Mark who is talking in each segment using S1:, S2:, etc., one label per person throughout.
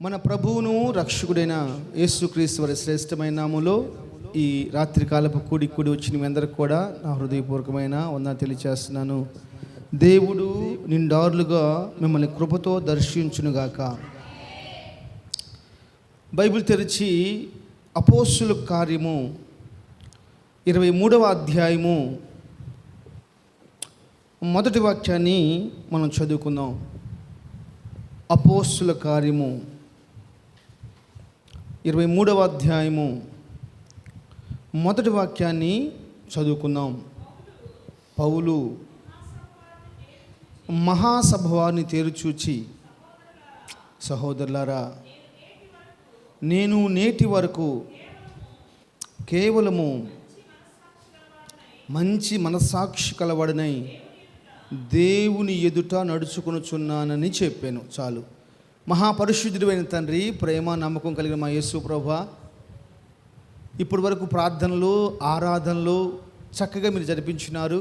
S1: మన ప్రభువును రక్షకుడైన యేసుక్రీస్తు వారి శ్రేష్టమైన నామములో ఈ రాత్రికాలపు కూడి వచ్చిన మీ అందరికి కూడా నా హృదయపూర్వకమైన వందనాలు తెలియజేస్తున్నాను. దేవుడు నిండారులుగా మిమ్మల్ని కృపతో దర్శించునుగాక. బైబిల్ తెరిచి అపోస్తుల కార్యము 23వ అధ్యాయము మొదటి వాక్యాన్ని మనం చదువుకుందాం. అపోస్తుల కార్యము 23వ అధ్యాయము మొదటి వాక్యాన్ని చదువుకుందాం. పౌలు మహాసభ వారిని తేరుచూచి, సహోదరులారా, నేను నేటి వరకు కేవలము మంచి మనస్సాక్షి కలవాడనై దేవుని ఎదుట నడుచుకొనుచున్నానని చెప్పాను. చాలు. మహాపరిశుద్ధుడైన తండ్రి, ప్రేమ నమ్మకం కలిగిన మా యేసు ప్రభువా, ఇప్పటి వరకు ప్రార్థనలు ఆరాధనలు చక్కగా మీరు జరిపించినారు.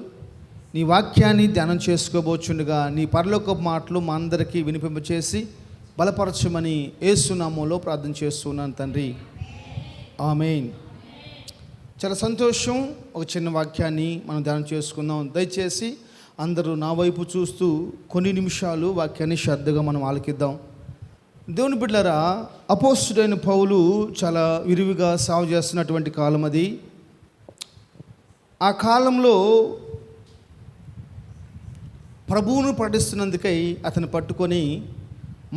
S1: నీ వాక్యాన్ని ధ్యానం చేసుకోబోచుండగా నీ పరలోకపు మాటలు మా అందరికీ వినిపింపచేసి బలపరచమని యేసు నామములో ప్రార్థన చేస్తున్నాను తండ్రి. ఆమేన్. చాలా సంతోషం. ఒక చిన్న వాక్యాన్ని మనం ధ్యానం చేసుకుందాం. దయచేసి అందరూ నా వైపు చూస్తూ కొన్ని నిమిషాలు వాక్యాన్ని శ్రద్ధగా మనం ఆలకిద్దాం. దేవుని బిడ్డలారా, అపోస్తుడైన పౌలు చాలా విరివిగా సేవ చేస్తున్నటువంటి కాలం అది. ఆ కాలంలో ప్రభువును ప్రకటిస్తున్నందుకై అతను పట్టుకొని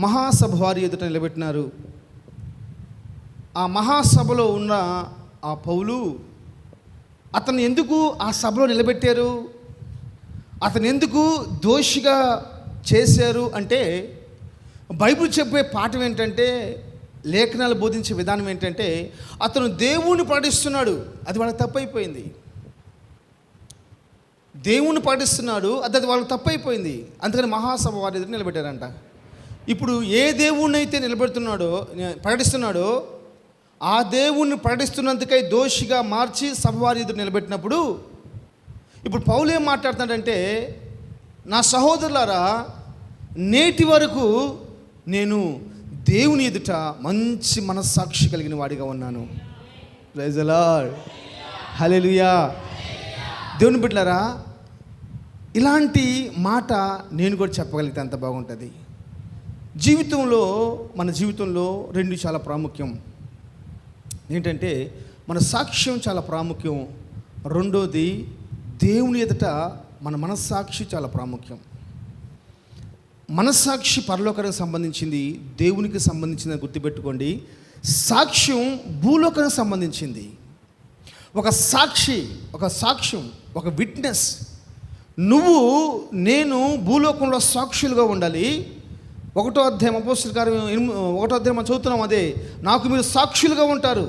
S1: మహాసభ వారి ఎదుట నిలబెట్టినారు. ఆ మహాసభలో ఉన్న ఆ పౌలు అతను ఎందుకు ఆ సభలో నిలబెట్టారు, అతను ఎందుకు దోషిగా చేశారు అంటే, బైబిల్ చెప్పే పాఠం ఏంటంటే, లేఖనాలు బోధించే విధానం ఏంటంటే, అతను దేవుణ్ణి పాటిస్తున్నాడు, అది వాళ్ళకి తప్పైపోయింది. దేవుణ్ణి పాటిస్తున్నాడు, అది వాళ్ళకి తప్పైపోయింది. అందుకని మహాసభ వారి ఎదురు నిలబెట్టారంట. ఇప్పుడు ఏ దేవుణ్ణి అయితే ప్రకటిస్తున్నాడో ఆ దేవుణ్ణి ప్రకటిస్తున్నందుకై దోషిగా మార్చి సభ వారి ఎదురు నిలబెట్టినప్పుడు ఇప్పుడు పౌలు ఏం మాట్లాడుతున్నాడంటే, నా సహోదరులారా, నేటి వరకు నేను దేవుని ఎదుట మంచి మనస్సాక్షి కలిగిన వాడిగా ఉన్నాను. Praise the Lord. హల్లెలూయా. దేవుని బిడ్డలారా, ఇలాంటి మాట నేను కూడా చెప్పగలిగితే అంత బాగుంటుంది. మన జీవితంలో రెండు చాలా ప్రాముఖ్యం. ఏంటంటే, మన సాక్ష్యం చాలా ప్రాముఖ్యం. రెండోది, దేవుని ఎదుట మన మనస్సాక్షి చాలా ప్రాముఖ్యం. మనస్సాక్షి పరలోకానికి సంబంధించింది, దేవునికి సంబంధించిందని గుర్తుపెట్టుకోండి. సాక్ష్యం భూలోకానికి సంబంధించింది. ఒక సాక్ష్యం, ఒక విట్నెస్. నేను భూలోకంలో సాక్షులుగా ఉండాలి. 1వ అధ్యాయం అపోస్తుల కార్యం 1వ అధ్యాయం మనం చదువుతున్నాం. అదే, నాకు మీరు సాక్షులుగా ఉంటారు,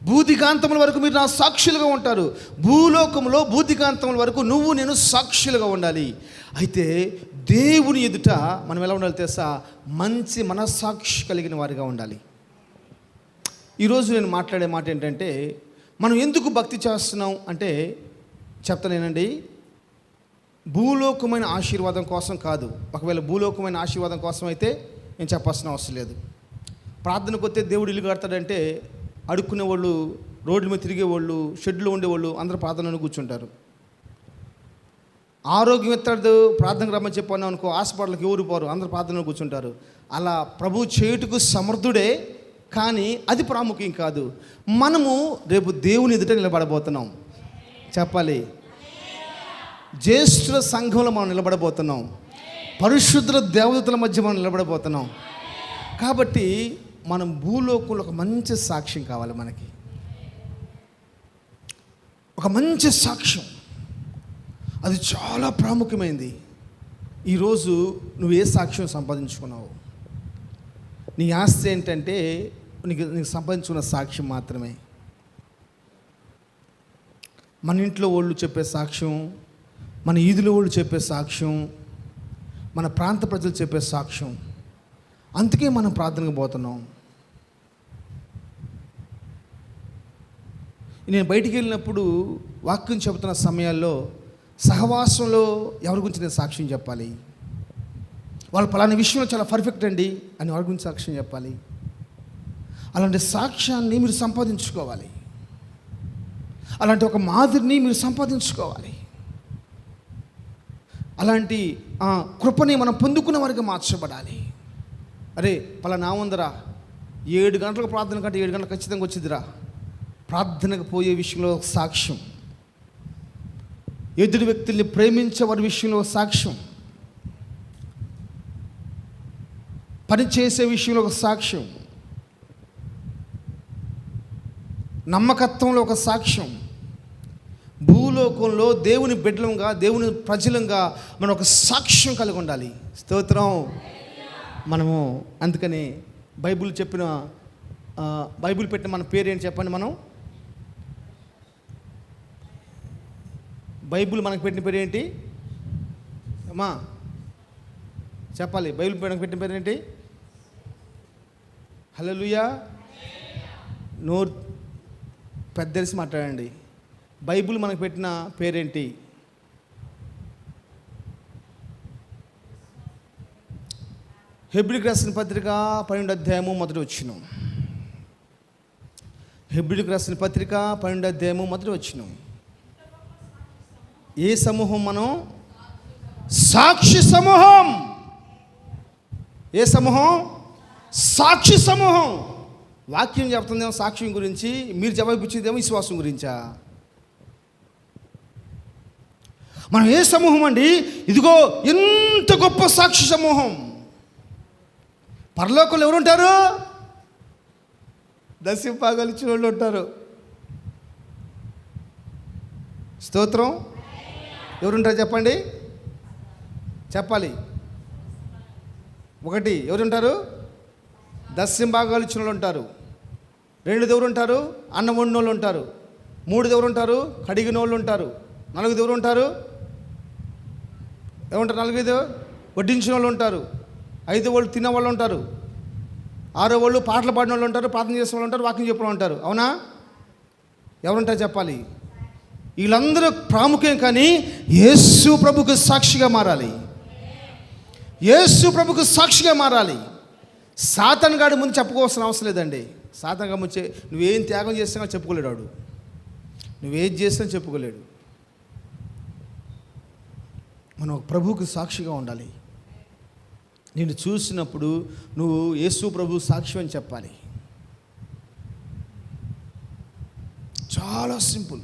S1: భూదిగాంతముల వరకు మీరు నా సాక్షులుగా ఉంటారు. భూలోకంలో భూదిగాంతముల వరకు నేను సాక్షులుగా ఉండాలి. అయితే దేవుని ఎదుట మనం ఎలా ఉండాలి తెలుసా? మంచి మనస్సాక్షి కలిగిన వారిగా ఉండాలి. ఈరోజు నేను మాట్లాడే మాట ఏంటంటే, మనం ఎందుకు భక్తి చేస్తున్నాం అంటే చెప్తానేనండి, భూలోకమైన ఆశీర్వాదం కోసం కాదు. ఒకవేళ భూలోకమైన ఆశీర్వాదం కోసం అయితే నేను చెప్పాల్సిన అవసరం లేదు. ప్రార్థనకు వస్తే దేవుడు ఇల్లు కడతాడంటే అడుక్కునే వాళ్ళు, రోడ్ల మీద తిరిగేవాళ్ళు, షెడ్లో ఉండేవాళ్ళు అందరూ ప్రార్థనలో కూర్చుంటారు. ఆరోగ్యం ఎత్తాడు, ప్రార్థనకు రమ్మని చెప్పాను అనుకో, హాస్పిటల్కి ఎవరు పోరు, అందరూ ప్రార్థనలో కూర్చుంటారు. అలా ప్రభు చేయుటకు సమర్థుడే, కానీ అది ప్రాముఖ్యం కాదు. మనము రేపు దేవుని ఎదుట నిలబడబోతున్నాం. చెప్పాలి, జ్యేష్ఠుల సంఘంలో మనం నిలబడబోతున్నాం. పరిశుద్ధుల దేవదూతల మధ్య మనం నిలబడబోతున్నాం. కాబట్టి మనం భూలోకంలో ఒక మంచి సాక్ష్యం కావాలి. మనకి ఒక మంచి సాక్ష్యం, అది చాలా ప్రాముఖ్యమైనది. ఈరోజు నువ్వు ఏ సాక్ష్యం సంపాదించుకున్నావు? నీ ఆస్తి ఏంటంటే నీకు సంపాదించుకున్న సాక్ష్యం మాత్రమే. మన ఇంట్లో వాళ్ళు చెప్పే సాక్ష్యం, మన ఈదులో వాళ్ళు చెప్పే సాక్ష్యం, మన ప్రాంత ప్రజలు చెప్పే సాక్ష్యం. అందుకే మనం ప్రార్థనకు పోతున్నాం. నేను బయటికి వెళ్ళినప్పుడు వాక్యం చెబుతున్న సమయాల్లో సహవాసంలో ఎవరి గురించి నేను సాక్ష్యం చెప్పాలి? వాళ్ళు పలానా విషయంలో చాలా పర్ఫెక్ట్ అండి అని వాళ్ళ గురించి సాక్ష్యం చెప్పాలి. అలాంటి సాక్ష్యాన్ని మీరు సంపాదించుకోవాలి. అలాంటి ఒక మాదిరిని మీరు సంపాదించుకోవాలి. అలాంటి కృపని మనం పొందుకున్న వారికి మార్చబడాలి. అరే పలానా ఉందరా, 7 గంటలకు ప్రార్థన కంటే 7 గంటలకు ఖచ్చితంగా వచ్చిందిరా, ప్రార్థనకు పోయే విషయంలో ఒక సాక్ష్యం, ఎదుటి వ్యక్తుల్ని ప్రేమించే వారి విషయంలో ఒక సాక్ష్యం, పని చేసే విషయంలో ఒక సాక్ష్యం, నమ్మకత్వంలో ఒక సాక్ష్యం, భూలోకంలో దేవుని బిడ్డలంగా దేవుని ప్రజలంగా మనం ఒక సాక్ష్యం కలిగి ఉండాలి. స్తోత్రం. మనము అందుకని బైబిల్ పెట్టిన మన పేరేంటి చెప్పండి. మనం బైబిల్ మనకు పెట్టిన పేరేంటి అమ్మా చెప్పాలి. బైబిల్ మనకు పెట్టిన పేరేంటి? హల్లెలూయా. నోరు పెద్దరిసి మాట్లాడండి. బైబిల్ మనకు పెట్టిన పేరేంటి? హెబ్రీయులకు రాసిన పత్రిక 12వ అధ్యాయము మొదటి వచనం. హెబ్రీయులకు రాసిన పత్రిక 12వ అధ్యాయము మొదటి వచనం. ఏ సమూహం మనం? సాక్షి సమూహం. ఏ సమూహం? సాక్షి సమూహం. వాక్యం చెప్తుందేమో సాక్ష్యం గురించి, మీరు జవాబిచ్చేదేమో విశ్వాసం గురించా? మనం ఏ సమూహం అండి? ఇదిగో ఎంత గొప్ప సాక్షి సమూహం. పరలోకంలో ఎవరుంటారు? దశంభాగాలు ఇచ్చిన వాళ్ళు ఉంటారు. స్తోత్రం. ఎవరుంటారు చెప్పండి, చెప్పాలి. 1 ఎవరుంటారు? దశంభాగాలు ఇచ్చిన వాళ్ళు ఉంటారు. 2 ఎవరుంటారు? అన్నం వండిన వాళ్ళు ఉంటారు. 3 ఎవరుంటారు? కడిగిన వాళ్ళు ఉంటారు. 4 ఎవరుంటారు? ఏమంటారు? 4 వడ్డించిన వాళ్ళు ఉంటారు. 5 వాళ్ళు తిన్న వాళ్ళు ఉంటారు. 6 వాళ్ళు పాటలు పాడిన వాళ్ళు ఉంటారు, ప్రార్థన చేసిన వాళ్ళు ఉంటారు, వాక్యం చెప్పిన వాళ్ళు ఉంటారు. అవునా? ఎవరుంటారు చెప్పాలి. వీళ్ళందరూ ప్రాముఖ్యం, కానీ యేసు ప్రభుకు సాక్షిగా మారాలి. యేసు ప్రభుకు సాక్షిగా మారాలి. సాతాను గాడి ముందు చెప్పుకోవాల్సిన అవసరం లేదండి. సాతాను గాడి ముందు నువ్వేం త్యాగం చేసినా చెప్పుకోలేడు వాడు. నువ్వేం చేసినా చెప్పుకోలేడు. మనం ప్రభువుకు సాక్షిగా ఉండాలి. నేను చూసినప్పుడు నువ్వు యేసు ప్రభు సాక్షి అని చెప్పాలి. చాలా సింపుల్,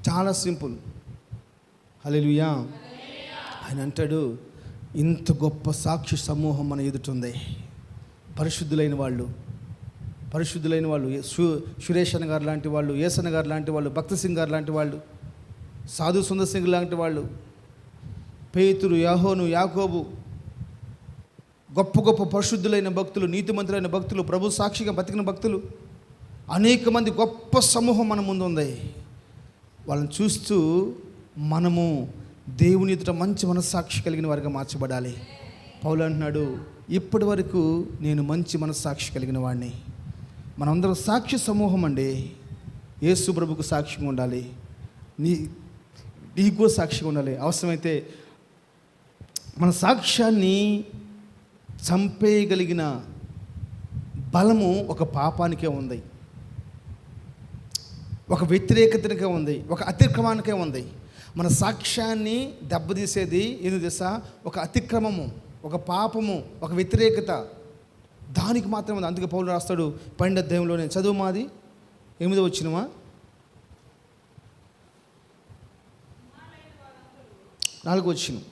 S1: చాలా సింపుల్. హల్లెలూయా. ఆయన అంటాడు, ఇంత గొప్ప సాక్షి సమూహం మన ఎదుటుంది. పరిశుద్ధులైన వాళ్ళు, సురేష్ గారు లాంటి వాళ్ళు, ఏసన్న గారు లాంటి వాళ్ళు, భక్త సింగ్ గారు లాంటి వాళ్ళు, సాధు సుందర్ సింగ్ లాంటి వాళ్ళు, పేతురు, యాహోను, యాకోబు, గొప్ప గొప్ప పరిశుద్ధులైన భక్తులు, నీతిమంతులైన భక్తులు, ప్రభు సాక్షిగా బతికిన భక్తులు, అనేక మంది గొప్ప సమూహం మన ముందు ఉంది. వాళ్ళని చూస్తూ మనము దేవుని ఎదుట మంచి మనస్సాక్షి కలిగిన వారిగా మార్చబడాలి. పౌలు అంటున్నాడు, ఇప్పటి వరకు నేను మంచి మనస్సాక్షి కలిగిన వాడిని. మనందరం సాక్షి సమూహం అండి. యేసు ప్రభుకు సాక్షిగా ఉండాలి. నీకు సాక్షిగా ఉండాలి. అవసరమైతే మన సాక్ష్యాన్ని చంపేయగలిగిన బలము ఒక పాపానికే ఉంది, ఒక వ్యతిరేకతనికే ఉంది, ఒక అతిక్రమానికే ఉంది. మన సాక్ష్యాన్ని దెబ్బతీసేది ఎందుకు తెలుసా? ఒక అతిక్రమము, ఒక పాపము, ఒక వ్యతిరేకత, దానికి మాత్రమే ఉంది. అందుకే పౌలు రాస్తాడు 12వ అధ్యాయంలోనే, చదువు మాది 8వ వచనమా 4వ వచనం.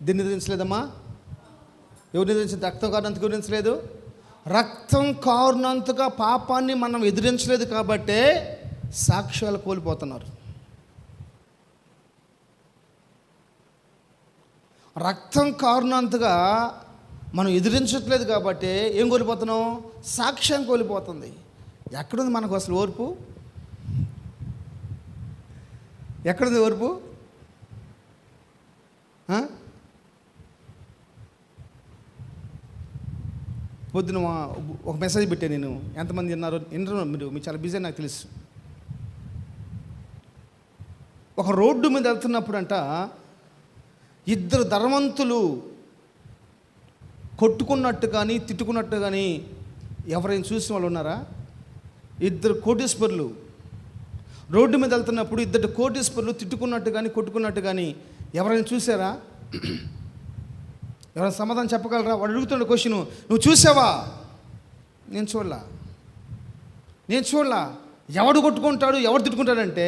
S1: దీన్ని ఎదిరించలేదమ్మా. ఎవరు ఎదిరించలేదు? రక్తం కారణంతగా ఎదిరించలేదు. రక్తం కారణంతగా పాపాన్ని మనం ఎదిరించలేదు కాబట్టే సాక్ష్యాలు కోల్పోతున్నారు. రక్తం కారణంతగా మనం ఎదిరించట్లేదు కాబట్టి ఏం కోల్పోతున్నాం? సాక్ష్యం కోల్పోతుంది. ఎక్కడుంది మనకు అసలు ఓర్పు? ఎక్కడుంది ఓర్పు? పొద్దున ఒక మెసేజ్ పెట్టాను నేను. ఎంతమంది విన్నారు మీరు చాలా బిజీ నాకు తెలుసు. ఒక రోడ్డు మీద వెళ్తున్నప్పుడు అంట ఇద్దరు ధనవంతులు కొట్టుకున్నట్టు కానీ తిట్టుకున్నట్టు కానీ ఎవరైనా చూసిన వాళ్ళు ఉన్నారా? ఇద్దరు కోటీశ్వరులు రోడ్డు మీద వెళ్తున్నప్పుడు ఇద్దరు కోటీశ్వరులు తిట్టుకున్నట్టు కానీ కొట్టుకున్నట్టు కానీ ఎవరైనా చూసారా? ఎవరైనా సమాధానం చెప్పగలరా? వాడు అడుగుతున్న క్వశ్చన్, నువ్వు చూసావా? నేను చూడలా. ఎవడు కొట్టుకుంటాడు, ఎవడు తిట్టుకుంటాడంటే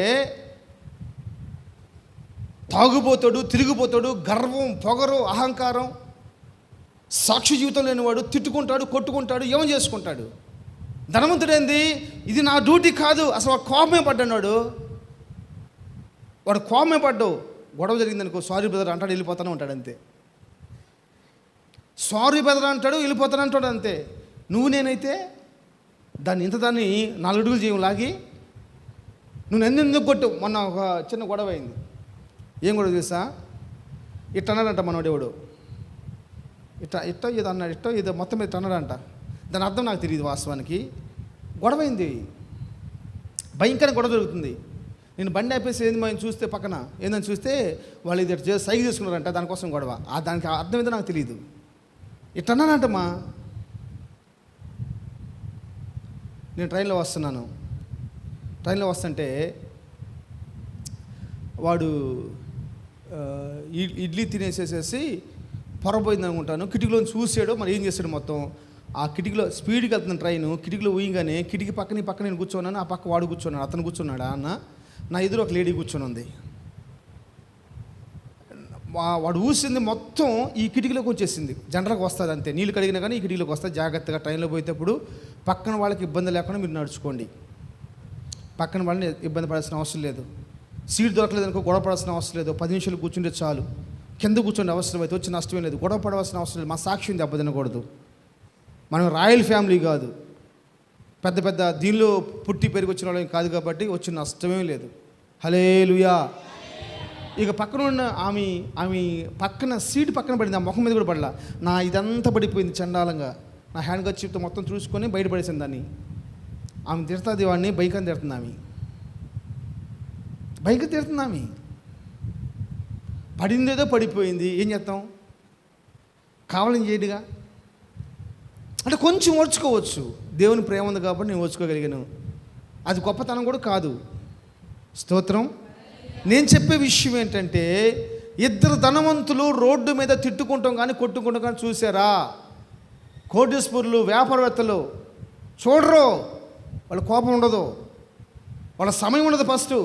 S1: తాగుపోతాడు, తిరిగిపోతాడు, గర్వం, పొగరు, అహంకారం, సాక్షి జీవితం లేనివాడు తిట్టుకుంటాడు, కొట్టుకుంటాడు, ఏమో చేసుకుంటాడు. ధనవంతుడేంది, ఇది నా డ్యూటీ కాదు, అసలు వాడు కోపమే పడ్డాడు. వాడు కోపమే పడ్డావు, గొడవ జరిగిందనుకో, సారీ బ్రదర్ అంటాడు, వెళ్ళిపోతానే ఉంటాడు అంతే. సారీ బ్రదర్ అంటాడు, వెళ్ళిపోతానే అంటాడు అంతే. నువ్వు నేనైతే దాన్ని 4 అడుగులు చేయం లాగి నువ్వు ఎందుకు కొట్టు. మొన్న ఒక చిన్న గొడవ అయింది. ఏం గొడవ తెలుసా? ఇట్ట అన్నాడంట మనోడేవాడు, ఇట్టో ఏదో అన్నాడు, ఇట్టో ఏదో మొత్తం మీద అన్నాడంట. దాని అర్థం నాకు తెలియదు వాస్తవానికి. గొడవ అయింది, భయంకర గొడవ జరుగుతుంది. నేను బండి ఆపేసి ఏంది చూస్తే పక్కన ఏందని చూస్తే వాళ్ళు ఇది సైకి చేసుకున్నారంట, దానికోసం గొడవ. దానికి అర్థం ఏదో నాకు తెలియదు. ఇట్టన్నానంటమ్మా. నేను ట్రైన్లో వస్తుంటే వాడు ఇడ్లీ తినేసేసేసి పొరపోయింది అనుకుంటాను, కిటికీలో చూసాడు. మరి ఏం చేశాడు, మొత్తం ఆ కిటికీలో స్పీడ్కి వెళ్తున్న ట్రైన్, కిటికీలో ఊయంగానే కిటికీ పక్క నేను కూర్చోన్నాను, ఆ పక్క వాడు కూర్చున్నాడు. అతను కూర్చున్నాడా అన్న, నా ఎదురు ఒక లేడీ కూర్చొని ఉంది. వాడు ఊసింది మొత్తం ఈ కిటికీలోకి వచ్చేసింది. జనరల్గా వస్తుంది అంతే, నీళ్ళు కడిగినా కానీ ఈ కిటికీలోకి వస్తుంది. జాగ్రత్తగా ట్రైన్లో పోయేటప్పుడు పక్కన వాళ్ళకి ఇబ్బంది లేకుండా మీరు నడుచుకోండి. పక్కన వాళ్ళని ఇబ్బంది పడాల్సిన అవసరం లేదు. సీట్ దొరకలేదు అనుకో, గొడవ పడాల్సిన అవసరం లేదు. 10 నిమిషాలు కూర్చుంటే చాలు. కింద కూర్చోండి, అవసరం అయితే వచ్చి నష్టమే లేదు. గొడవ పడవలసిన అవసరం లేదు. మా సాక్షిని దెబ్బతినకూడదు. మనం రాయల్ ఫ్యామిలీ కాదు, పెద్ద దీనిలో పుట్టి పెరిగి వచ్చిన వాళ్ళని కాదు, కాబట్టి వచ్చిన నష్టమే లేదు. హల్లెలూయా. ఇక పక్కన ఉన్న ఆమె పక్కన సీటు పక్కన పడింది, ఆ ముఖం మీద కూడా పడలా. నా ఇదంతా పడిపోయింది చండాలంగా. నా హ్యాండ్ కర్చీఫ్తో మొత్తం చూసుకొని బయటపడేసింది దాన్ని. ఆమె తిడుతుంది, వాడిని బైకని తిడుతుంది. ఆమె పడిందేదో పడిపోయింది, ఏం చేస్తాం? కావాలని చేయడుగా. అంటే కొంచెం ఓర్చుకోవచ్చు, దేవుని ప్రేమ ఉంది కాబట్టి నేను ఓర్చుకోగలిగాను. అది గొప్పతనం కూడా కాదు. స్తోత్రం. నేను చెప్పే విషయం ఏంటంటే, ఇద్దరు ధనవంతులు రోడ్డు మీద తిట్టుకుంటాం కానీ కొట్టుకుంటాం కానీ చూసారా? కోటీశ్వరులు, వ్యాపారవేత్తలు చూడరు, వాళ్ళ కోపం ఉండదు, వాళ్ళ సమయం ఉండదు. ఫస్ట్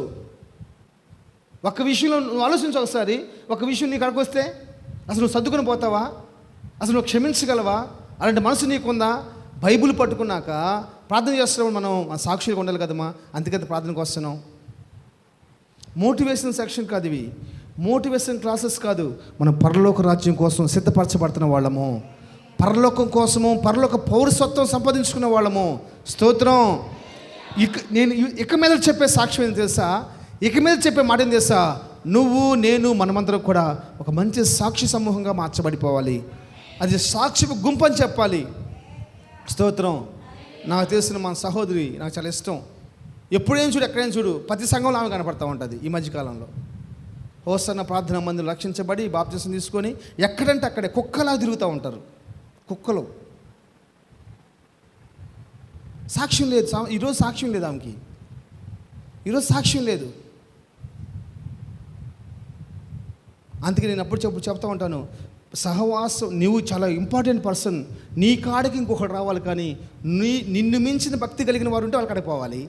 S1: ఒక్క విషయంలో నువ్వు ఆలోచించు ఒకసారి. ఒక విషయం నీకు అక్కడికి వస్తే అసలు నువ్వు సర్దుకొని పోతావా? అసలు నువ్వు క్షమించగలవా? అలాంటి మనసు నీకుందా? బైబిల్ పట్టుకున్నాక ప్రార్థన చేస్తున్నాం. మనం సాక్షులుగా ఉండాలి కదమ్మా, అందుకని ప్రార్థనకు వస్తున్నాం. మోటివేషన్ సెక్షన్ కాదు ఇవి, మోటివేషన్ క్లాసెస్ కాదు. మనం పరలోక రాజ్యం కోసం సిద్ధపరచబడుతున్న వాళ్ళము, పరలోకం కోసము, పరలోక పౌరసత్వం సంపాదించుకునే వాళ్ళము. స్తోత్రం. నేను ఇక మీద చెప్పే సాక్ష్యం ఏంటి తెలుసా? ఇక మీద చెప్పే మాట ఏం తెలుసా? నువ్వు, నేను, మనమందరం కూడా ఒక మంచి సాక్షి సమూహంగా మార్చబడిపోవాలి. అది సాక్షి గుంపు అని చెప్పాలి. స్తోత్రం. నాకు తెలిసిన మా సహోదరి నాకు చాలా ఇష్టం. ఎప్పుడేం చూడు, ఎక్కడైనా చూడు, ప్రతి సంఘంలో ఆమె కనపడతా ఉంటుంది. ఈ మధ్యకాలంలో హోసన్న ప్రార్థనా మందిరం రక్షించబడి బాప్తిసం తీసుకొని ఎక్కడంటే అక్కడే కుక్కలా తిరుగుతూ ఉంటారు. కుక్కలు. సాక్ష్యం లేదు. ఈరోజు సాక్ష్యం లేదు ఆమెకి, ఈరోజు సాక్ష్యం లేదు. అందుకే నేను అప్పుడు చెప్తా ఉంటాను, సహవాసం, నువ్వు చాలా ఇంపార్టెంట్ పర్సన్. నీ కాడికి ఇంకొకటి రావాలి, కానీ నిన్ను మించిన భక్తి కలిగిన వారు ఉంటే వాళ్ళ కాడికి పోవాలి.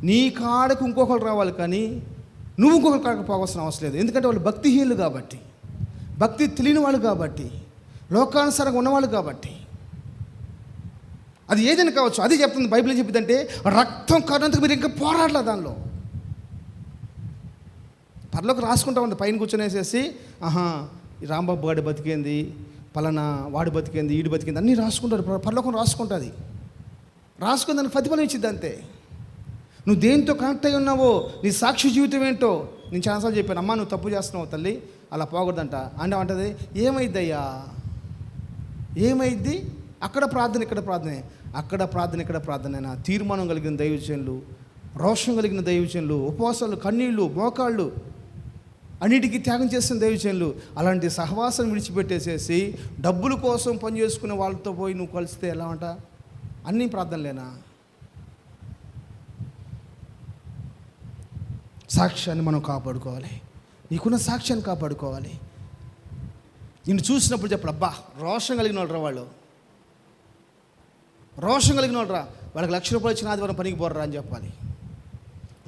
S1: నీ కాడకు ఇంకొకరు రావాలి, కానీ నువ్వు ఇంకొకరి కాడికి పోవాల్సిన అవసరం లేదు. ఎందుకంటే వాళ్ళు భక్తిహీనులు కాబట్టి, భక్తి తెలియని వాళ్ళు కాబట్టి, లోకానుసారంగా ఉన్నవాళ్ళు కాబట్టి. అది ఏదైనా కావచ్చు. అది చెప్తుంది బైబిల్. ఏం చెప్పిందంటే, రక్తం కారణందుకు మీరు ఇంకా పోరాడలే. దానిలో పరలోకి రాసుకుంటా ఉంది. పైన కూర్చొనేసేసి ఈ రాంబాబు వాడు బతికేంది, పలానా వాడు బతికేంది, ఈడు బతికేంది అన్నీ రాసుకుంటారు. పరలోకం రాసుకుంటుంది. రాసుకుని దానికి ప్రతిఫలం ఇచ్చింది అంతే. నువ్వు దేంతో కనెక్ట్ అయి ఉన్నావో, నీ సాక్షి జీవితం ఏంటో. నేను చాలాసార్లు చెప్పాను, అమ్మ నువ్వు తప్పు చేస్తున్నావు తల్లి, అలా పోకూడదంట. అంటే అంటది, ఏమైద్ది అయ్యా, ఏమైద్ది? అక్కడ ప్రార్థన ఇక్కడ ప్రార్థనే, అక్కడ ప్రార్థన ఇక్కడ ప్రార్థనైనా తీర్మానం కలిగిన దైవజనులు, రోషం కలిగిన దైవజనులు, ఉపవాసాలు, కన్నీళ్ళు, మోకాళ్ళు అన్నిటికీ త్యాగం చేసిన దైవజనులు. అలాంటి సహవాసం విడిచిపెట్టేసేసి డబ్బుల కోసం పని చేసుకునే వాళ్ళతో పోయి నువ్వు కలిస్తే ఎలా అంట? అన్నీ ప్రార్థనలేనా? సాక్ష్యాన్ని మనం కాపాడుకోవాలి. నీకున్న సాక్ష్యాన్ని కాపాడుకోవాలి. నిన్ను చూసినప్పుడు చెప్పాలి, అబ్బా రోషం కలిగిన వాళ్ళు రా, వాళ్ళు రోషం కలిగిన వాళ్ళు రా, వాళ్ళకి ₹1,00,000 ఇచ్చిన ఆదివారం పనికి పోర్రా అని చెప్పాలి.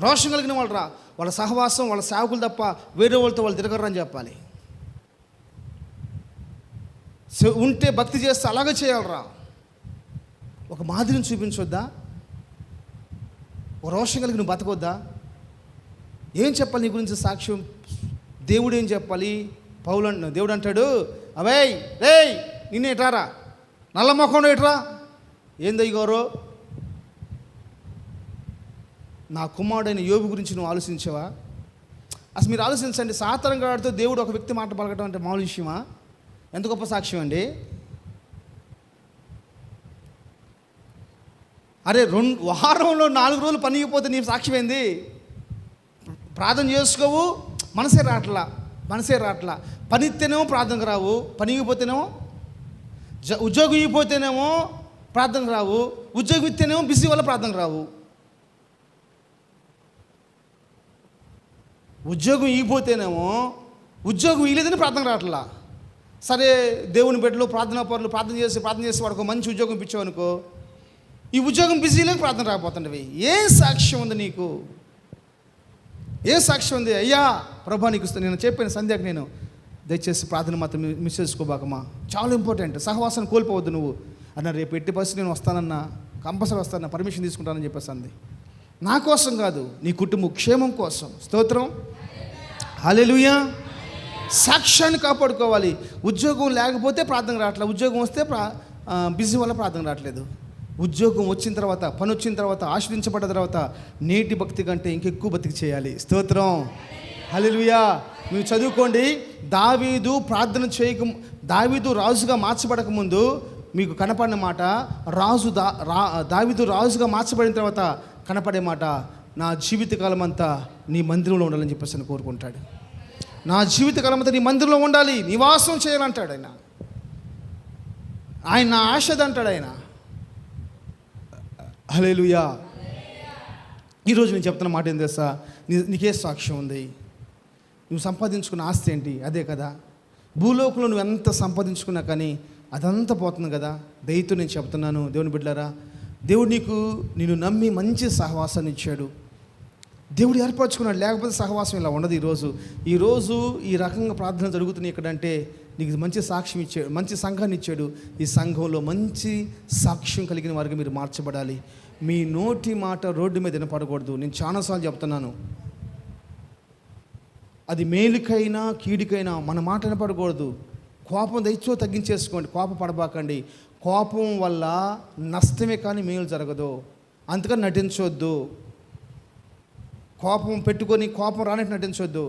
S1: రోషం కలిగిన వాళ్ళు రా, వాళ్ళ సహవాసం వాళ్ళ సేవకులు తప్ప వేరే వాళ్ళతో వాళ్ళు తిరగరు అని చెప్పాలి. ఉంటే భక్తి చేస్తే అలాగే చేయాలరా. ఒక మాదిరిని చూపించొద్దా? ఒక రోషం కలిగి నువ్వు బతకొద్దా? ఏం చెప్పాలి నీ గురించి సాక్ష్యం? దేవుడు ఏం చెప్పాలి? దేవుడు అంటాడు, అవేయ్ రేయ్ నిన్ను ఎటారా, నల్ల మొఖం ఎట్రా, ఏందయ్య గౌరవ్, నా కుమారుడైన యోబు గురించి నువ్వు ఆలోచించావా? అసలు మీరు ఆలోచించండి. సాధారణంగా ఆడితే దేవుడు ఒక వ్యక్తి మాట పలకటం అంటే మామూలు విషయమా? ఎంత గొప్ప సాక్ష్యం అండి. అరే వారంలో 4 రోజులు పనికిపోతే నీ సాక్ష్యం ఏంది? ప్రార్థన చేసుకోవు, మనసే రాట్లా. పని ఇస్తేనేమో ప్రార్థనకు రావు, పనికిపోతేనేమో ఉద్యోగం ఇవ్వకపోతేనేమో ప్రార్థనకు రావు, ఉద్యోగం ఇస్తేనేమో బిజీ వల్ల ప్రార్థనకు రావు. ఉద్యోగం ఇవ్వకపోతేనేమో ఉద్యోగం ఇవ్వలేదని ప్రార్థన రావట్లా. సరే దేవుని బిడ్డలు ప్రార్థనా పరులు ప్రార్థన చేసి వాడికి మంచి ఉద్యోగం ఇప్పించావనుకో, ఈ ఉద్యోగం బిజీలోకి ప్రార్థన రాకపోతుండవి. ఏ సాక్ష్యం ఉంది నీకు? ఏ సాక్ష్యం ఉంది? అయ్యా ప్రభా నీకు నేను చెప్పాను సంధ్యాకి, నేను దయచేసి ప్రార్థన మాత్రం మిస్ చేసుకోబాకమ్మా, చాలా ఇంపార్టెంట్, సహవాసం కోల్పోవద్దు నువ్వు అన్న. రేపు ఎట్టి పరిస్థితి నేను వస్తానన్నా, కంపల్సరీ వస్తానన్నా, పర్మిషన్ తీసుకుంటానని చెప్పేసి అంది. నా కోసం కాదు, నీ కుటుంబ క్షేమం కోసం. స్తోత్రం, హల్లెలూయా. సాక్ష్యాన్ని కాపాడుకోవాలి. ఉద్యోగం లేకపోతే ప్రార్థన రావట్లేదు, ఉద్యోగం వస్తే బిజీ వల్ల ప్రార్థన రావట్లేదు. ఉద్యోగం వచ్చిన తర్వాత, పని వచ్చిన తర్వాత, ఆశ్రయించబడ్డ తర్వాత నేటి భక్తి కంటే ఇంకెక్కువ భక్తి చేయాలి. స్తోత్రం, హల్లెలూయా. మీరు చదువుకోండి, దావీదు రాజుగా మార్చబడక ముందు మీకు కనపడిన మాట, దావీదు రాజుగా మార్చబడిన తర్వాత కనపడే మాట, నా జీవితకాలం అంతా నీ మందిరంలో ఉండాలని చెప్పేసి అని కోరుకుంటాడు. నా జీవితకాలం అంతా నీ మందిరంలో ఉండాలి, నివాసం చేయాలంటాడు ఆయన. నా ఆశది అంటాడు ఆయన. హల్లెలూయా. ఈరోజు నేను చెప్తున్న మాట ఏం తెలుసా? నీకే సాక్ష్యం ఉంది? నువ్వు సంపాదించుకున్న ఆస్తి ఏంటి? అదే కదా. భూలోకంలో నువ్వు ఎంత సంపాదించుకున్నా కానీ అదంతా పోతుంది కదా. దయతో నేను చెప్తున్నాను దేవుని బిడ్డలారా, దేవుడు నిన్ను నమ్మి మంచి సహవాసాన్ని ఇచ్చాడు. దేవుడు ఏర్పరచుకున్నాడు, లేకపోతే సహవాసం ఇలా ఉండదు. ఈరోజు ఈ రకంగా ప్రార్థన జరుగుతున్నాయి ఎక్కడంటే నీకు మంచి సాక్ష్యం ఇచ్చాడు, మంచి సంఘాన్ని ఇచ్చాడు. ఈ సంఘంలో మంచి సాక్ష్యం కలిగిన వారికి మీరు మార్చబడాలి. మీ నోటి మాట రోడ్డు మీద వినపడకూడదు. నేను చాలాసార్లు చెప్తున్నాను, అది మేలుకైనా కీడికైనా మన మాట వినపడకూడదు. కోపం దయచో తగ్గించేసుకోండి, కోపం పడబాకండి. కోపం వల్ల నష్టమే కానీ మేలు జరగదు. అందుకని నటించవద్దు. కోపం పెట్టుకొని కోపం రానట్టు నటించవద్దు.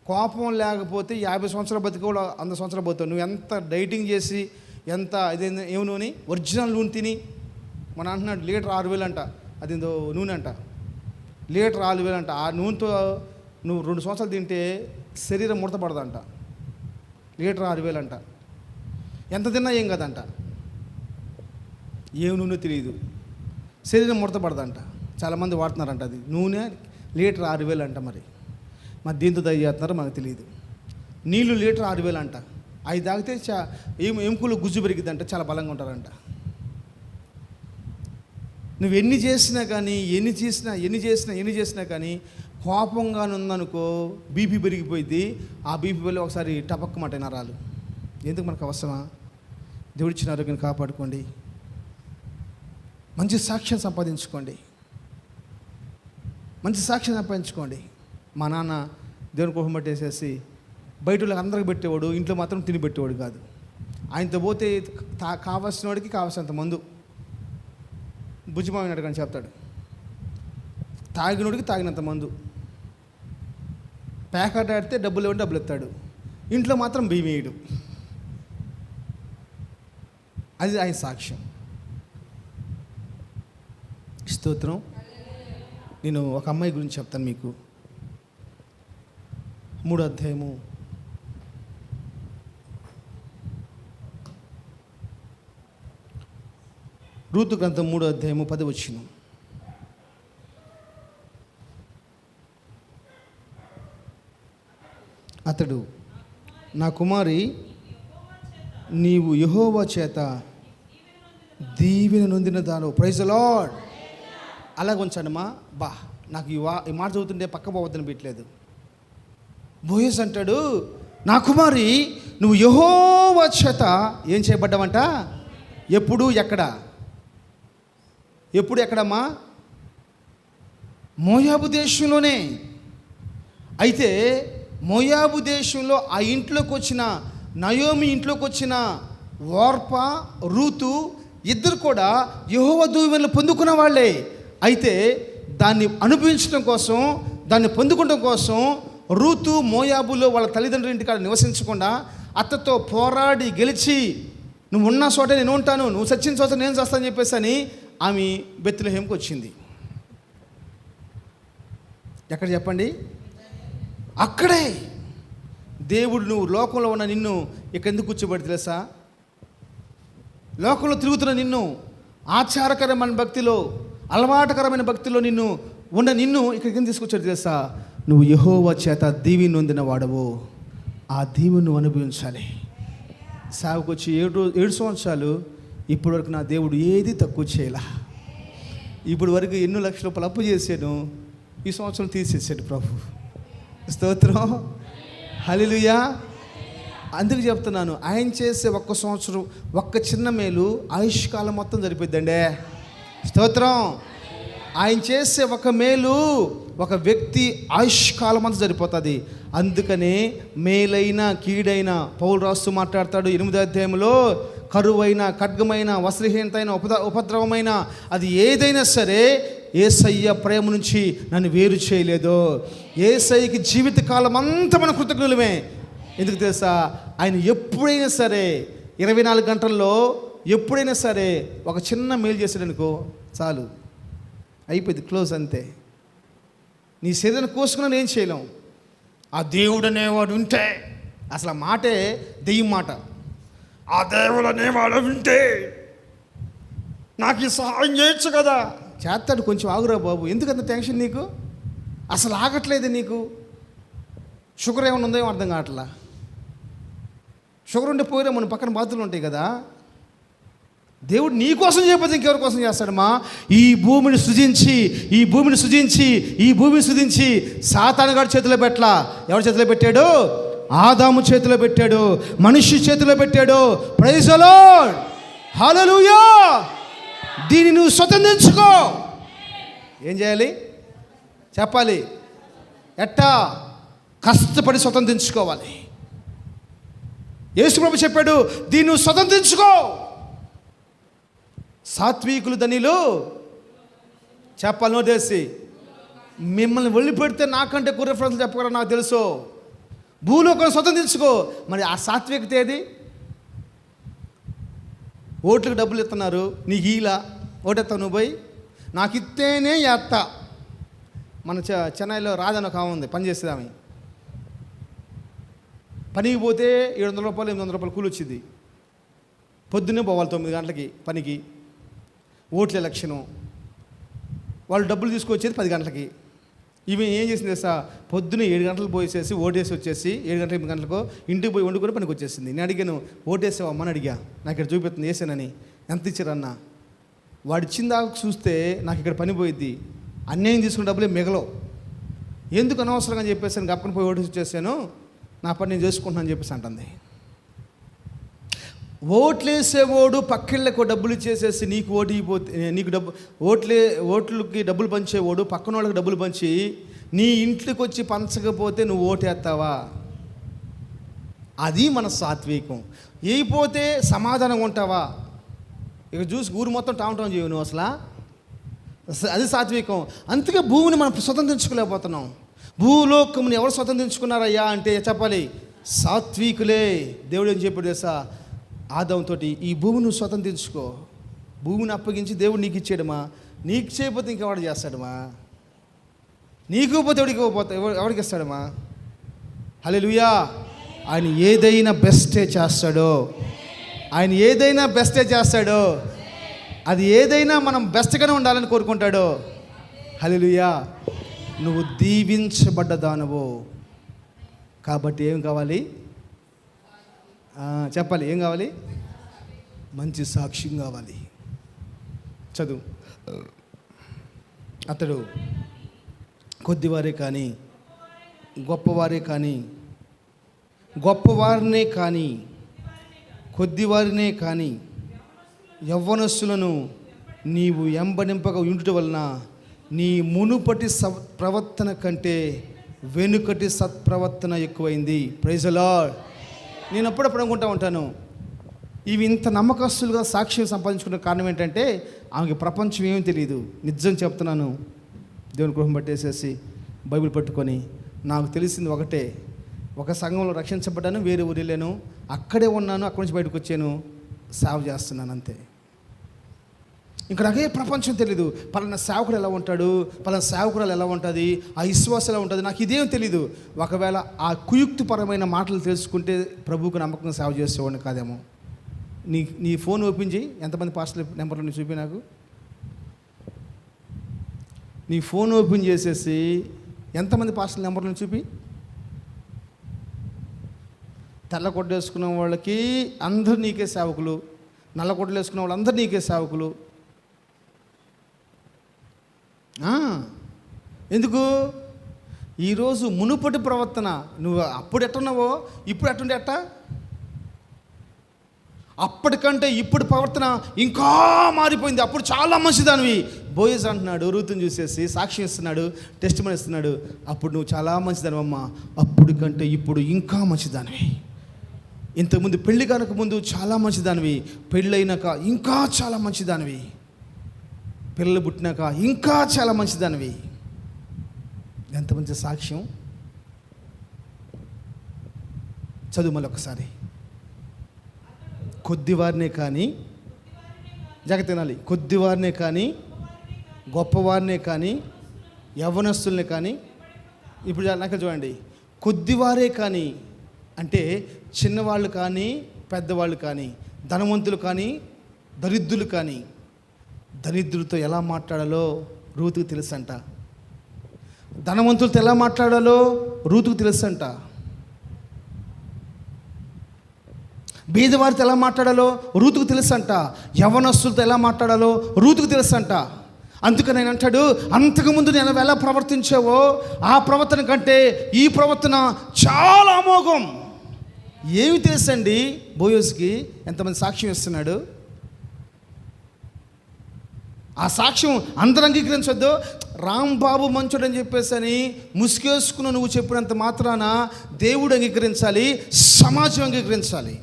S1: కోపం లేకపోతే 50 సంవత్సరాలు బతికి కూడా 100 సంవత్సరాలు పోతావు. నువ్వు ఎంత డైటింగ్ చేసి, ఎంత ఏమి నూనె, ఒరిజినల్ నూనె తిని, మన అంటున్నాడు లీటర్ 6,000 అంట, అదేందో నూనె అంట, లీటర్ 6,000 అంట. ఆ నూనెతో నువ్వు 2 సంవత్సరాలు తింటే శరీరం ముడతపడదంట. లీటర్ 6,000 అంట. ఎంత తిన్నా ఏం కదంట, ఏం నూనె తెలియదు, శరీరం ముడతపడదంట. చాలామంది వాడుతున్నారంట అది నూనె. లీటర్ 6,000 అంట. మరి దీంతో దయ చేస్తున్నారో మనకు తెలియదు. నీళ్ళు లీటర్ 6,000 అంట. అవి తాగితే ఎముకలు గుజ్జు పెరిగిద్దంట, చాలా బలంగా ఉంటారంట. నువ్వు ఎన్ని చేసినా కానీ కోపంగా ఉందనుకో బీపీ పెరిగిపోయింది. ఆ బీపీ వెళ్ళి ఒకసారి టపక్కమాట నరాలు. ఎందుకు మనకు అవసరమా? దేవుడిచ్చిన ఆరోగ్యాన్ని కాపాడుకోండి. మంచి సాక్ష్యం సంపాదించుకోండి. మా నాన్న దేవుని కోపం పట్టేసేసి బయట వాళ్ళకి అందరికి పెట్టేవాడు, ఇంట్లో మాత్రం తిని పెట్టేవాడు కాదు. ఆయనతో పోతే కావాల్సిన వాడికి కావాల్సినంత మందు భుజమావినాడు కానీ చెప్తాడు, తాగినోడికి తాగినంత మందు. ప్యాకెట్ ఆడితే డబ్బులు ఇవ్వండి, డబ్బులు ఎత్తాడు. ఇంట్లో మాత్రం బియ్యం వేయడు. అది ఆయన సాక్ష్యం. స్తోత్రం. నేను ఒక అమ్మాయి గురించి చెప్తాను మీకు. 3వ అధ్యాయము రూతు గ్రంథం 3వ అధ్యాయము 10వ వచనం. అతడు, నా కుమారి, నీవు యెహోవా చేత దీవెన నొందిన దాను. Praise the lord. అలాగ ఉంచానమ్మా. నాకు ఈ మాట చదువుతుంటే పక్క పోవద్దని పెట్టలేదు. బోయస్ అంటాడు, నా కుమారి, నువ్వు యెహోవా చేత ఏం చేయబడ్డావంట? ఎప్పుడు ఎక్కడమ్మా? మోయాబు దేశంలోనే. అయితే మోయాబు దేశంలో ఆ ఇంట్లోకి వచ్చిన నయోమి ఇంట్లోకి వచ్చిన ఓర్ప, రూతు ఇద్దరు కూడా యెహోవా దీవెనలు పొందుకున్న వాళ్ళే. అయితే దాన్ని అనుభవించడం కోసం, దాన్ని పొందుకోవడం కోసం రూతు మోయాబులో వాళ్ళ తల్లిదండ్రుల ఇంటికాడ నివసించకుండా అత్తతో పోరాడి గెలిచి, నువ్వు ఉన్న చోట నేను ఉంటాను, నువ్వు చచ్చిన చోట నేను చేస్తానని చెప్పేసి అని ఆమె బెత్లెహేముకి వచ్చింది. ఎక్కడ చెప్పండి? అక్కడే. దేవుడు నువ్వు లోకంలో ఉన్న నిన్ను ఇక్కడ ఎందుకు కూర్చోబెట్టి తెలుసా? లోకంలో తిరుగుతున్న నిన్ను, ఆచారకరమైన భక్తిలో, అలవాటుకరమైన భక్తిలో నిన్ను ఇక్కడికి ఎందుకు తీసుకొచ్చాడు తెలుసా? నువ్వు యెహోవా చేత దీవెన నొందిన వాడవు. ఆ దీవెను నువ్వు అనుభవించాలి. సాగుకు వచ్చి 7 సంవత్సరాలు ఇప్పటి వరకు నా దేవుడు ఏది తక్కువ చేయలా. ఇప్పటి వరకు ఎన్నో లక్షల రూపాయలు అప్పు చేశాను, ఈ సంవత్సరం తీసేసాడు ప్రభు. స్తోత్రం. హల్లెలూయా. అందుకు చెప్తున్నాను, ఆయన చేసే ఒక్క సంవత్సరం, ఒక్క చిన్న మేలు ఆయుష్కాలం మొత్తం సరిపోద్దండి. స్తోత్రం. ఆయన చేసే ఒక మేలు ఒక వ్యక్తి ఆయుష్కాలం అంతా సరిపోతుంది. అందుకనే మేలైన కీడైన పౌలు రాస్తూ మాట్లాడతాడు 8వ అధ్యాయంలో, కరువైన, ఖడ్గమైన, వస్త్రహీనతైన, ఉపద్రవమైన అది ఏదైనా సరే యేసయ్య ప్రేమ నుంచి నన్ను వేరు చేయలేదు. యేసయ్యకి జీవితకాలం అంతా మన కృతజ్ఞులమే. ఎందుకు తెలుసా? ఆయన ఎప్పుడైనా సరే 24 గంటల్లో ఎప్పుడైనా సరే ఒక చిన్న మేలు చేసాడనుకో చాలు, అయిపోయింది, క్లోజ్, అంతే. నీ శరీరాన్ని కోసుకున్నా ఏం చేయలేం. ఆ దేవుడు అనేవాడు ఉంటే, అసలు ఆ మాటే దెయ్యం మాట. ఆ దేవుడు అనేవాడు ఉంటే నాకు ఈ సహాయం చేయొచ్చు కదా. చేస్తాడు. కొంచెం ఆగురా బాబు, ఎందుకంత టెన్షన్ నీకు? అసలు ఆగట్లేదు నీకు. షుగర్ ఏమైనా ఉందో ఏమో అర్థం కావట్లా. షుగర్ ఉంటే పోయినా మన పక్కన బాతులు ఉంటాయి కదా. దేవుడు నీ కోసం చేయకపోతే ఇంకెవరి కోసం చేస్తాడమ్మా? ఈ భూమిని సృజించి సాతానుగాడి చేతిలో పెట్టలా. ఎవరి చేతిలో పెట్టాడు? ఆదాము చేతిలో పెట్టాడు, మనిషి చేతిలో పెట్టాడు. Praise the Lord. హల్లెలూయా. దీన్ని నువ్వు స్వతంత్రించుకో. ఏం చేయాలి చెప్పాలి? ఎట్టా? కష్టపడి స్వతంత్రించుకోవాలి. యేసు ప్రభు చెప్పాడు, దీన్ని నువ్వు స్వతంత్రించుకో. సాత్వికులు ధనిలు చెప్పాలి నోటేసి, మిమ్మల్ని వదిలిపెడితే నాకంటే ఎక్కువ రిఫరెన్స్ చెప్పగలరా నాకు తెలుసు. భూలోకం స్వతంత్రించుకో. మరి ఆ సాత్వికత ఏది? ఓట్లకు డబ్బులు ఇస్తున్నారు, నీకు ఈలా ఓటెత్తావు నువ్వు పోయి, నాకు ఇస్తేనే ఎత్తా. మన చెన్నైలో రాజన్న ఒక ఆమె ఉంది, పని చేసేది. ఆమె పనికి పోతే 700 రూపాయలు 800 రూపాయలు కూలి వచ్చింది. పొద్దున్నే పోవాలి 9 గంటలకి పనికి. ఓట్ల ఎలక్షను, వాళ్ళు డబ్బులు తీసుకొచ్చేది 10 గంటలకి. ఇవి ఏం చేసింది సార్? పొద్దున్న 7 గంటలకు పోసేసి ఓటేసి వచ్చేసి 7 గంటల 8 గంటలకు ఇంటికి పోయి వండుకొని పనికి వచ్చేసింది. నేను అడిగాను, ఓటేసావా అమ్మని అడిగా, నాకు ఇక్కడ చూపిస్తుంది వేసానని. ఎంత ఇచ్చారన్నా? వాడు ఇచ్చిన దాకా చూస్తే నాకు ఇక్కడ పని పోయిద్ది, అన్యాయం తీసుకున్న డబ్బులే మిగలవు, ఎందుకు అనవసరంగా చెప్పేసాను, గప్పని పోయి ఓటేసి వచ్చేసాను, నా పని నేను చేసుకుంటున్నాను చెప్పేసి అంటుంది. ఓట్లేసేవాడు పక్కిళ్ళకు డబ్బులు ఇచ్చేసేసి నీకు ఓటు ఇవ్వబోతే, నీకు ఓట్లకి డబ్బులు పంచేవాడు పక్కన వాళ్ళకి డబ్బులు పంచి నీ ఇంట్లోకి వచ్చి పంచకపోతే నువ్వు ఓటేస్తావా? అది మన సాత్వికం. వేయిపోతే సమాధానంగా ఉంటావా? ఇక చూసి ఊరు మొత్తం టామ్ చేయవు నువ్వు అసలు. అది సాత్వికం. అందుకే భూమిని మనం స్వతంత్రించుకోలేకపోతున్నాం. భూలోకముని ఎవరు స్వతంత్రించుకున్నారయ్యా అంటే చెప్పాలి, సాత్వికులే. దేవుడు ఏం చెప్పాడు తెలుసా? ఆదాముతో ఈ భూమిని నువ్వు స్వతంత్రించుకో, భూమిని అప్పగించి దేవుడు నీకు ఇచ్చాడమ్మా, నీకు చేయకపోతే ఇంకెవాడు చేస్తాడమ్మా, నీకు పోతే ఎవడికి ఇస్తాడమ్మా. హల్లెలూయా. ఆయన ఏదైనా బెస్టే చేస్తాడో, ఆయన ఏదైనా బెస్టే చేస్తాడో, అది ఏదైనా మనం బెస్ట్గానే ఉండాలని కోరుకుంటాడో. హల్లెలూయా. నువ్వు దీవించబడ్డ దానవు కాబట్టి ఏం కావాలి చెప్పాలి, ఏం కావాలి? మంచి సాక్ష్యం కావాలి. చదువు. అతడు కొద్దివారే కానీ గొప్పవారే కానీ, గొప్పవారినే కానీ కొద్దివారినే కానీ యవ్వనస్తులను నీవు ఎంబడింపగా ఉండుట వలన నీ మునుపటి ప్రవర్తన కంటే వెనుకటి సత్ప్రవర్తన ఎక్కువైంది. Praise the Lord. నేను అప్పుడప్పుడు అనుకుంటా ఉంటాను, ఇవి ఇంత నమ్మకస్తులుగా సాక్ష్యం సంపాదించుకున్న కారణం ఏంటంటే ఆమెకి ప్రపంచం ఏమీ తెలియదు. నిజం చెప్తున్నాను, దేవుని గృహం పట్టేసేసి బైబిల్ పట్టుకొని నాకు తెలిసింది ఒకటే, ఒక సంఘంలో రక్షించబడ్డాను, వేరే ఊరు వెళ్ళాను, అక్కడే ఉన్నాను, అక్కడి నుంచి బయటకు వచ్చాను, సేవ చేస్తున్నాను, అంతే. ఇంకా నాకే ప్రపంచం తెలీదు. పలానా సేవకుడు ఎలా ఉంటాడు, పలానా సేవకురాలు ఎలా ఉంటుంది, ఆ విశ్వాసం ఎలా ఉంటుంది, నాకు ఇదేం తెలీదు. ఒకవేళ ఆ కుయుక్తిపరమైన మాటలు తెలుసుకుంటే ప్రభువుకు నమ్మకంగా సేవ చేసేవాడిని కాదేమో. నీ ఫోన్ ఓపెన్ చేయి, ఎంతమంది పాస్టర్ల నెంబర్లు నీ చూపి నాకు. నీ ఫోన్ ఓపెన్ చేసేసి ఎంతమంది పాస్టర్ల నెంబర్లను చూపి. తెల్ల కొట్టు వేసుకున్న వాళ్ళకి అందరూ నీకే సేవకులు, నల్ల కొట్లు వేసుకున్న వాళ్ళు అందరూ నీకే సేవకులు. ఎందుకు? ఈరోజు మునుపటి ప్రవర్తన, నువ్వు అప్పుడు ఎట్టున్నావో ఇప్పుడు ఎట్టుండే ఎట్టా, అప్పటికంటే ఇప్పుడు ప్రవర్తన ఇంకా మారిపోయింది. అప్పుడు చాలా మంచిదానివి. బోయస్ అంటున్నాడు, రూతుని చూసేసి సాక్ష్యం ఇస్తున్నాడు, టెస్ట్ మని ఇస్తున్నాడు, అప్పుడు నువ్వు చాలా మంచిదానివమ్మా, అప్పుడు కంటే ఇప్పుడు ఇంకా మంచిదానివి. ఇంతకుముందు పెళ్లి కనుక ముందు చాలా మంచిదానివి, పెళ్ళైనాక ఇంకా చాలా మంచిదానివి, పిల్లలు పుట్టినాక ఇంకా చాలా మంచిదానివి. ఎంత మంచి సాక్ష్యం. చదువు మళ్ళీ ఒకసారి. కొద్దివారినే కానీ, జాగ్రత్త తినాలి, కొద్దివారినే కానీ గొప్పవారినే కానీ యవ్వనస్తుల్ని కానీ. ఇప్పుడు నాకు చూడండి, కొద్దివారే కానీ అంటే చిన్నవాళ్ళు కానీ పెద్దవాళ్ళు కానీ, ధనవంతులు కానీ దరిద్రులు కానీ. దరిద్రులతో ఎలా మాట్లాడాలో రూతుకు తెలుసంట, ధనవంతులతో ఎలా మాట్లాడాలో రూతుకు తెలుసంట, బీదవారితో ఎలా మాట్లాడాలో రూతుకు తెలుసంట, యవ్వనస్తులతో ఎలా మాట్లాడాలో రూతుకు తెలుసంట. అందుకని ఆయన అంటాడు, అంతకుముందు నేను ఎలా ప్రవర్తించావో ఆ ప్రవర్తన కంటే ఈ ప్రవర్తన చాలా అమోఘం. ఏమి తెలుసండి బోయోస్కి? ఎంతమంది సాక్ష్యం ఇస్తున్నాడు. ఆ సాక్ష్యం అందరూ అంగీకరించొద్దు. రాంబాబు మంచుడు అని చెప్పేసి అని ముసుగేసుకుని నువ్వు చెప్పినంత మాత్రాన దేవుడు అంగీకరించాలి, సమాజం అంగీకరించాలి.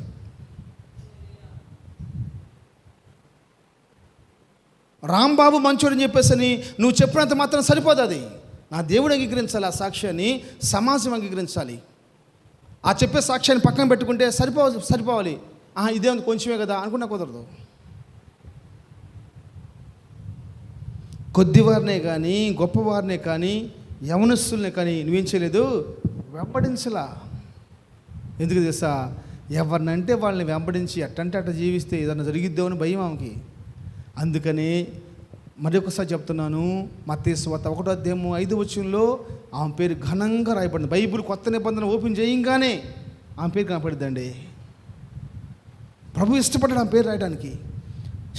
S1: రాంబాబు మంచోడు అని చెప్పేసి అని నువ్వు చెప్పినంత మాత్రం సరిపోదు. అది నా దేవుడు అంగీకరించాలి, ఆ సాక్ష్యాన్ని సమాజం అంగీకరించాలి. ఆ చెప్పే సాక్ష్యాన్ని పక్కన పెట్టుకుంటే సరిపోవాలి. ఇదే కొంచెమే కదా అనుకున్నా కుదరదు. కొద్దివారినే కానీ గొప్పవారినే కానీ యవనస్తుల్ని కానీ నువ్వేం చేయలేదు, వెంబడించలా. ఎందుకు తెలుసా? ఎవరినంటే వాళ్ళని వెంబడించి అట్టంటే అట్ట జీవిస్తే ఏదన్నా జరిగిద్దామని అని భయం ఆమెకి. అందుకని మరొకసారి చెప్తున్నాను, మత్తయి సువార్త 1:5 ఆమె పేరు ఘనంగా రాయబడింది. బైబిల్ కొత్త నిబంధన ఓపెన్ చేయంగానే ఆమె పేరు కనపడిద్దండి. ప్రభు ఇష్టపడ్డాడు ఆమె పేరు రాయడానికి.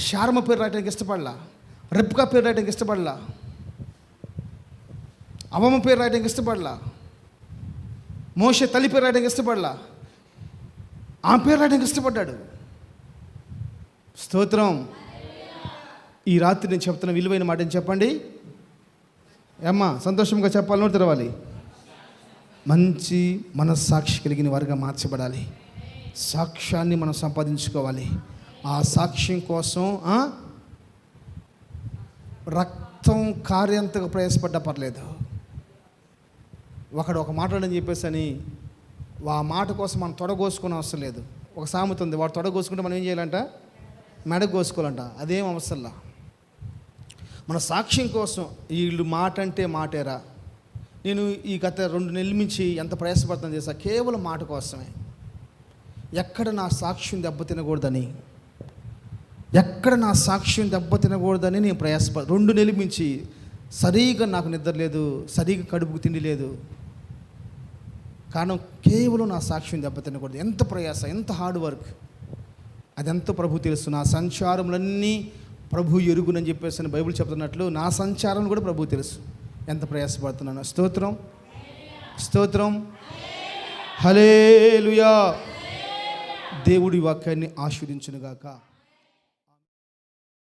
S1: శారమ పేరు రాయడానికి ఇష్టపడలా, రెబ్కా పేరు రాయడానికి ఇష్టపడలా, అవమ పేరు రాయడానికి ఇష్టపడలా, మోషే తల్లి పేరు రాయడానికి ఇష్టపడలా, ఆమె పేరు రాయడానికి ఇష్టపడ్డాడు. స్తోత్రం. ఈ రాత్రి నేను చెప్తున్న విలువైన మాట ఏం చెప్పండి అమ్మా, సంతోషంగా చెప్పాలి, నోటి తెరవాలి. మంచి మనస్సాక్షి కలిగిన వారిగా మార్చబడాలి. సాక్ష్యాన్ని మనం సంపాదించుకోవాలి. ఆ సాక్ష్యం కోసం రక్తం కార్యంతగా ప్రయాసపడ్డా పర్లేదు. ఒకడు ఒక మాట్లాడని చెప్పేసి అని ఆ మాట కోసం మనం తొడగోసుకునే అవసరం లేదు. ఒక సామెత ఉంది, వాడు తొడ కోసుకుంటే మనం ఏం చేయాలంట? మెడ కోసుకోవాలంట. అదేం అవసరంలా. మన సాక్ష్యం కోసం వీళ్ళు మాట అంటే మాటేరా. నేను ఈ గత 2 నెలల నుంచి ఎంత ప్రయాసపడుతుంది చేసా, కేవలం మాట కోసమే. ఎక్కడ నా సాక్ష్యం దెబ్బతినకూడదని, నేను ప్రయాసపడ 2 నెలల నుంచి సరిగా నాకు నిద్ర లేదు, సరిగా కడుపుకు తిండి లేదు. కారణం కేవలం నా సాక్ష్యం దెబ్బతినకూడదు. ఎంత ప్రయాస, ఎంత హార్డ్ వర్క్, అదెంతో ప్రభు తెలుసు. నా సంచారములన్నీ ప్రభు ఎరుగునని చెప్పేసి బైబిల్ చెప్తున్నట్లు నా సంచారం కూడా ప్రభు తెలుసు, ఎంత ప్రయాసపడుతున్నాను. స్తోత్రం, స్తోత్రం, హల్లెలూయా. దేవుడి వాక్యాన్ని ఆశీర్వదించునుగాక.